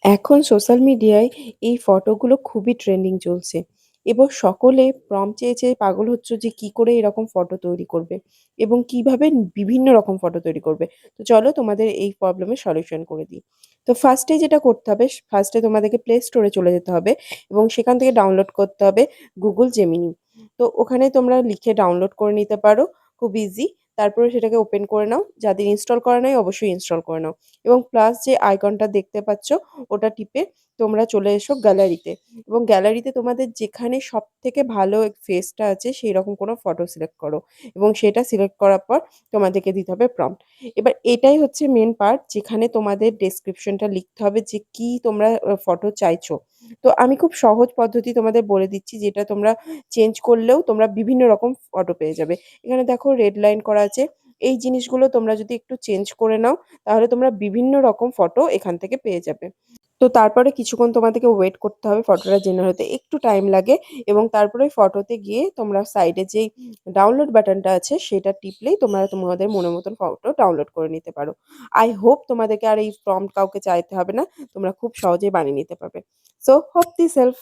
এখন সোশ্যাল মিডিয়ায় এই ফটোগুলো খুবই ট্রেন্ডিং চলছে এবং সকলে প্রম্পট চেয়ে, চেয়ে পাগল হচ্ছে যে কি করে এরকম ফটো তৈরি করবে এবং কিভাবে বিভিন্ন রকম ফটো তৈরি করবে। তো চলো তোমাদের এই প্রবলেমের সলিউশন করে দিই। তো ফার্স্টে যেটা করতে হবে, ফার্স্টে তোমাদেরকে প্লে স্টোরে চলে যেতে হবে এবং সেখান থেকে ডাউনলোড করতে হবে গুগল জেমিনি। তো ওখানে তোমরা লিখে ডাউনলোড করে নিতে পারো, খুব ইজি। তারপরে সেটাকে ওপেন করে নাও, যাদের ইনস্টল করা নাই অবশ্যই ইনস্টল করে নাও এবং প্লাস যে আইকনটা দেখতে পাচ্ছ ওটা টিপে তোমরা চলে এসো গ্যালারিতে এবং গ্যালারিতে তোমাদের যেখানে সবথেকে ভালো ফেসটা আছে সেই রকম কোনো ফটো সিলেক্ট করো এবং সেটা সিলেক্ট করার পর তোমাদেরকে দিতে হবে প্রম্পট। এবার এটাই হচ্ছে মেন পার্ট যেখানে তোমাদের ডেসক্রিপশনটা লিখতে হবে যে কি তোমরা ফটো চাইছো। তো আমি খুব সহজ পদ্ধতি তোমাদের বলে দিচ্ছি, যেটা তোমরা চেঞ্জ করলেও তোমরা বিভিন্ন রকম ফটো পেয়ে যাবে। এখানে দেখো রেড লাইন করা আছে। এই জিনিসগুলো তোমরা যদি একটু চেঞ্জ করে নাও তাহলে তোমরা বিভিন্ন রকম ফটো এখান থেকে পেয়ে যাবে। তো তারপরে কিছুক্ষণ তোমাদেরকে ওয়েট করতে হবে ফটোটা জেনারেট হতে, একটু টাইম লাগে এবং তারপরে ফটোতে গিয়ে তোমরা সাইডে যেই ডাউনলোড বাটনটা আছে সেটা টিপলেই তোমরা তোমাদের মনের মতন ফটো ডাউনলোড করে নিতে পারো। আই হোপ তোমাদেরকে আর এই প্রম্পট কাউকে চাইতে হবে না, তোমরা খুব সহজেই বানিয়ে নিতে পারবে। So hope this help.